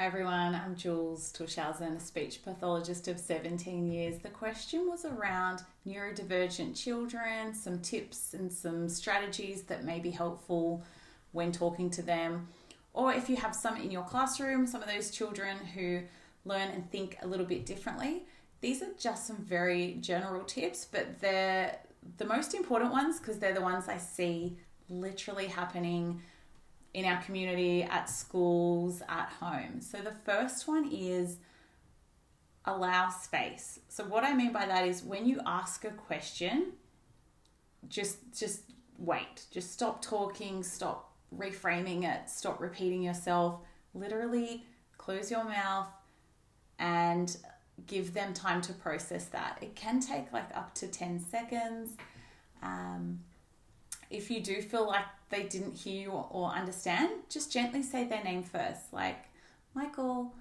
Hi everyone, I'm Jules Tushausen, a speech pathologist of 17 years. The question was around neurodivergent children, some tips and some strategies that may be helpful when talking to them. Or if you have some in your classroom, some of those children who learn and think a little bit differently. These are just some very general tips, but they're the most important ones because they're the ones I see literally happening in our community, at schools, at home. So the first one is allow space. So what I mean by that is when you ask a question, just wait. Just stop talking, stop reframing it, stop repeating yourself. Literally close your mouth and give them time to process that. It can take like up to 10 seconds. If you do feel like they didn't hear you or understand, just gently say their name first. Like, Michael,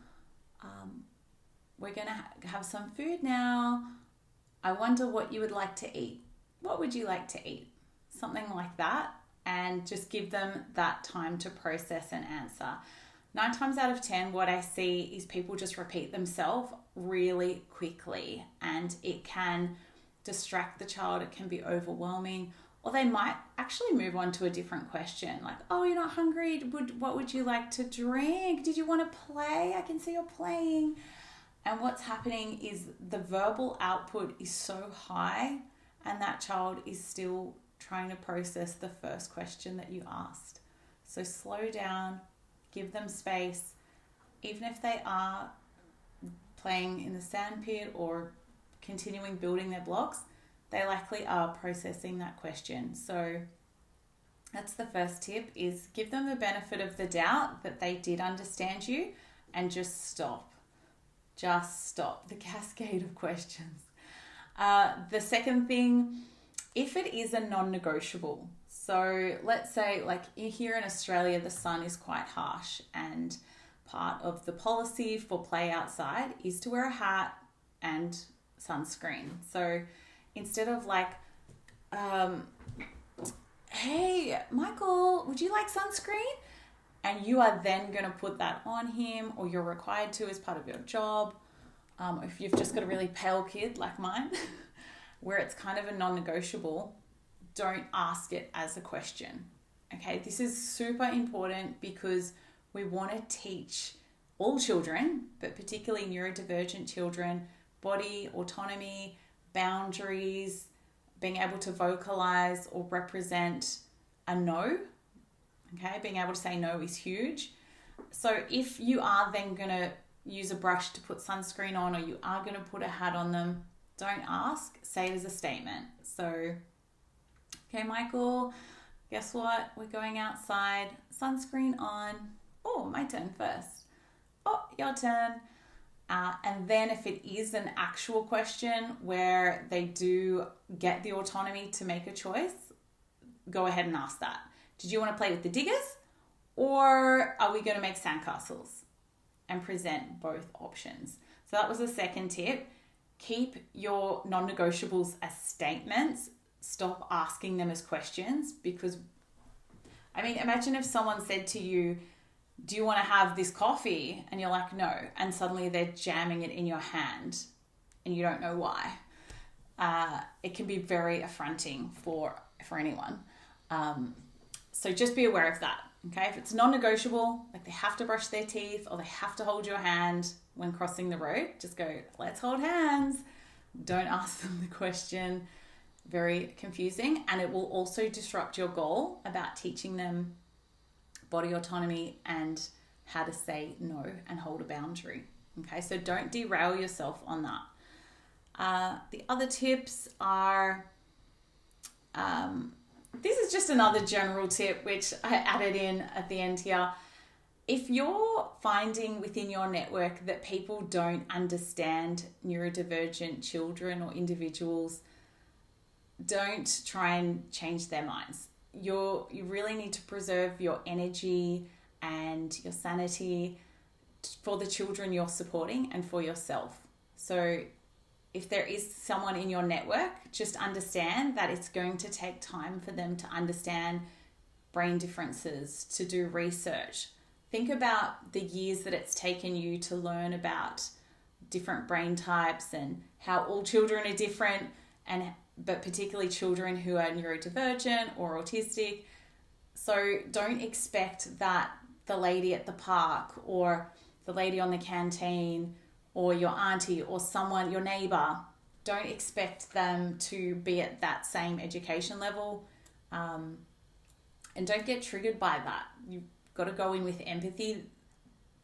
we're going to have some food now. I wonder what you would like to eat. What would you like to eat? Something like that. And just give them that time to process and answer. 9 times out of 10, what I see is people just repeat themselves really quickly. And it can distract the child. It can be overwhelming. Or they might actually move on to a different question. Like, oh, you're not hungry? What would you like to drink? Did you want to play? I can see you're playing. And what's happening is the verbal output is so high and that child is still trying to process the first question that you asked. So slow down, give them space. Even if they are playing in the sandpit or continuing building their blocks, they likely are processing that question. So that's the first tip, is give them the benefit of the doubt that they did understand you and just stop. Just stop the cascade of questions. The second thing, if it is a non-negotiable. So let's say like here in Australia, the sun is quite harsh and part of the policy for play outside is to wear a hat and sunscreen. So instead of like, hey, Michael, would you like sunscreen? And you are then going to put that on him, or you're required to as part of your job. If you've just got a really pale kid like mine, where it's kind of a non-negotiable, don't ask it as a question. Okay, this is super important because we want to teach all children, but particularly neurodivergent children, body autonomy, boundaries, being able to vocalize or represent a no. Okay, being able to say no is huge. So if you are then going to use a brush to put sunscreen on, or you are going to put a hat on them, don't ask, say it as a statement. So, okay, Michael, guess what? We're going outside, sunscreen on. Oh, my turn first. Oh, your turn. And then if it is an actual question where they do get the autonomy to make a choice, go ahead and ask that. Did you want to play with the diggers, or are we going to make sandcastles? And present both options. So that was the second tip. Keep your non-negotiables as statements. Stop asking them as questions, because, I mean, imagine if someone said to you, do you want to have this coffee? And you're like, no. And suddenly they're jamming it in your hand and you don't know why. It can be very affronting for anyone. So just be aware of that. Okay. If it's non-negotiable, like they have to brush their teeth or they have to hold your hand when crossing the road, just go, let's hold hands. Don't ask them the question. Very confusing. And it will also disrupt your goal about teaching them body autonomy and how to say no and hold a boundary. Okay, so don't derail yourself on that. The other tips are, this is just another general tip which I added in at the end here. If you're finding within your network that people don't understand neurodivergent children or individuals, don't try and change their minds. You really need to preserve your energy and your sanity for the children you're supporting and for yourself. So if there is someone in your network, just understand that it's going to take time for them to understand brain differences, to do research. think about the years that it's taken you to learn about different brain types and how all children are different, but particularly children who are neurodivergent or autistic. So don't expect that the lady at the park or the lady on the canteen or your auntie or someone, your neighbour, don't expect them to be at that same education level. And don't get triggered by that. You've got to go in with empathy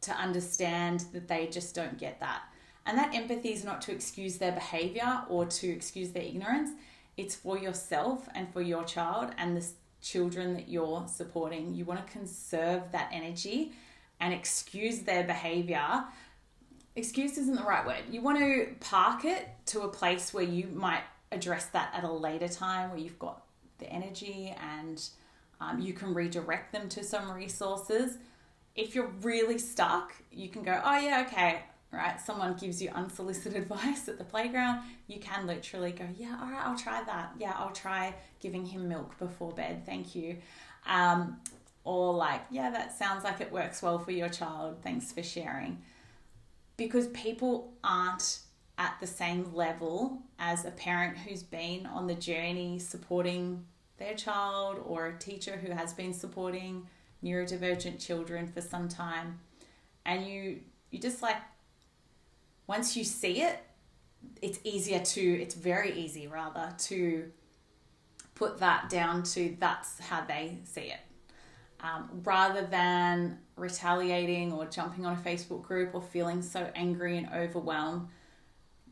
to understand that they just don't get that. And that empathy is not to excuse their behavior or to excuse their ignorance. It's for yourself and for your child and the children that you're supporting. You want to conserve that energy and excuse their behavior. Excuse isn't the right word. You want to park it to a place where you might address that at a later time, where you've got the energy and you can redirect them to some resources. If you're really stuck, you can go, oh yeah, okay, right? Someone gives you unsolicited advice at the playground. You can literally go, yeah, all right, I'll try that. Yeah, I'll try giving him milk before bed. Thank you. Or like, yeah, that sounds like it works well for your child. Thanks for sharing. Because people aren't at the same level as a parent who's been on the journey supporting their child, or a teacher who has been supporting neurodivergent children for some time. And you just like, once you see it, it's very easy rather to put that down to that's how they see it. Rather than retaliating or jumping on a Facebook group or feeling so angry and overwhelmed,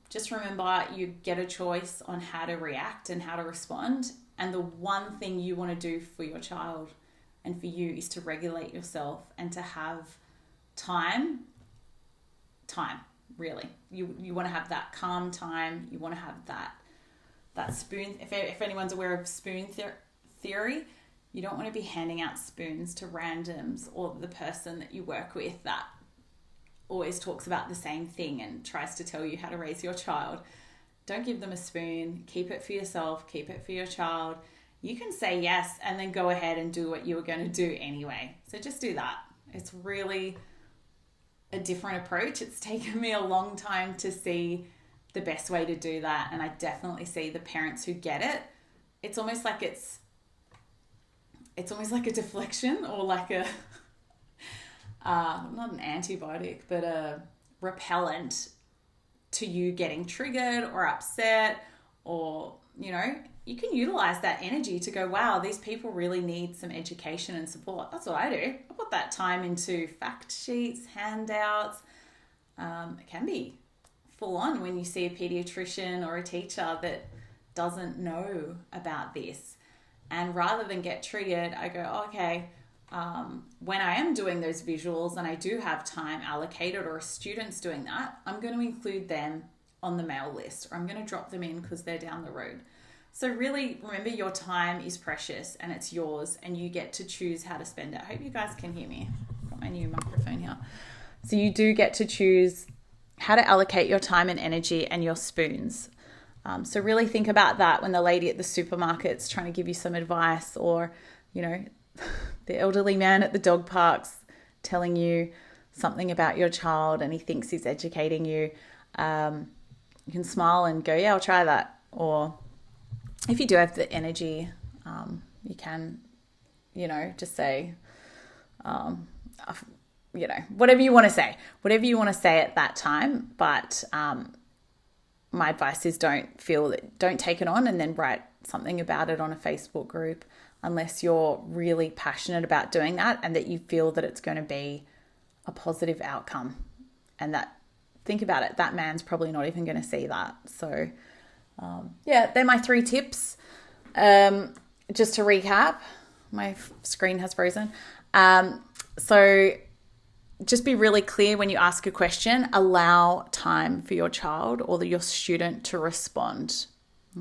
just remember you get a choice on how to react and how to respond. And the one thing you want to do for your child and for you is to regulate yourself and to have time, really. You want to have that calm time. You want to have that spoon. If anyone's aware of spoon theory, you don't want to be handing out spoons to randoms or the person that you work with that always talks about the same thing and tries to tell you how to raise your child. Don't give them a spoon. Keep it for yourself. Keep it for your child. You can say yes and then go ahead and do what you were going to do anyway. So just do that. It's really a different approach. It's taken me a long time to see the best way to do that. And I definitely see the parents who get it. It's almost like a deflection or like a, not an antibiotic, but a repellent to you getting triggered or upset, or, you can utilize that energy to go, wow, these people really need some education and support. That's what I do. I put that time into fact sheets, handouts. It can be full on when you see a pediatrician or a teacher that doesn't know about this. And rather than get triggered, I go, oh, okay, when I am doing those visuals and I do have time allocated or a student's doing that, I'm going to include them on the mail list, or I'm going to drop them in because they're down the road. So really remember, your time is precious and it's yours, and you get to choose how to spend it. I hope you guys can hear me. I've got my new microphone here. So you do get to choose how to allocate your time and energy and your spoons. So really think about that when the lady at the supermarket's trying to give you some advice, or, the elderly man at the dog park's telling you something about your child and he thinks he's educating you. You can smile and go, yeah, I'll try that. Or if you do have the energy, you can, just say, whatever you want to say at that time. But my advice is don't take it on and then write something about it on a Facebook group unless you're really passionate about doing that and that you feel that it's going to be a positive outcome. And that, think about it, that man's probably not even going to see that. So they're my 3 tips. Just to recap, my screen has frozen. So just be really clear when you ask a question. Allow time for your child or your student to respond.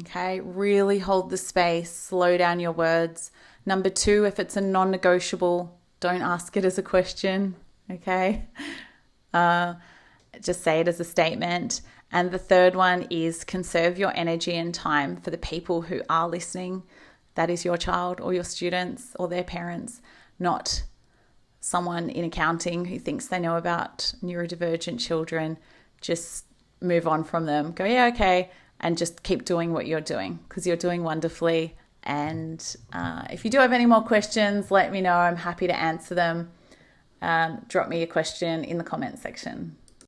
Okay, really hold the space, slow down your words. Number 2, if it's a non-negotiable, don't ask it as a question. Okay, just say it as a statement. And the 3rd one is conserve your energy and time for the people who are listening. That is your child or your students or their parents, not someone in accounting who thinks they know about neurodivergent children, just move on from them. Go, yeah, okay, and just keep doing what you're doing, because you're doing wonderfully. And if you do have any more questions, let me know. I'm happy to answer them. Drop me a question in the comment section.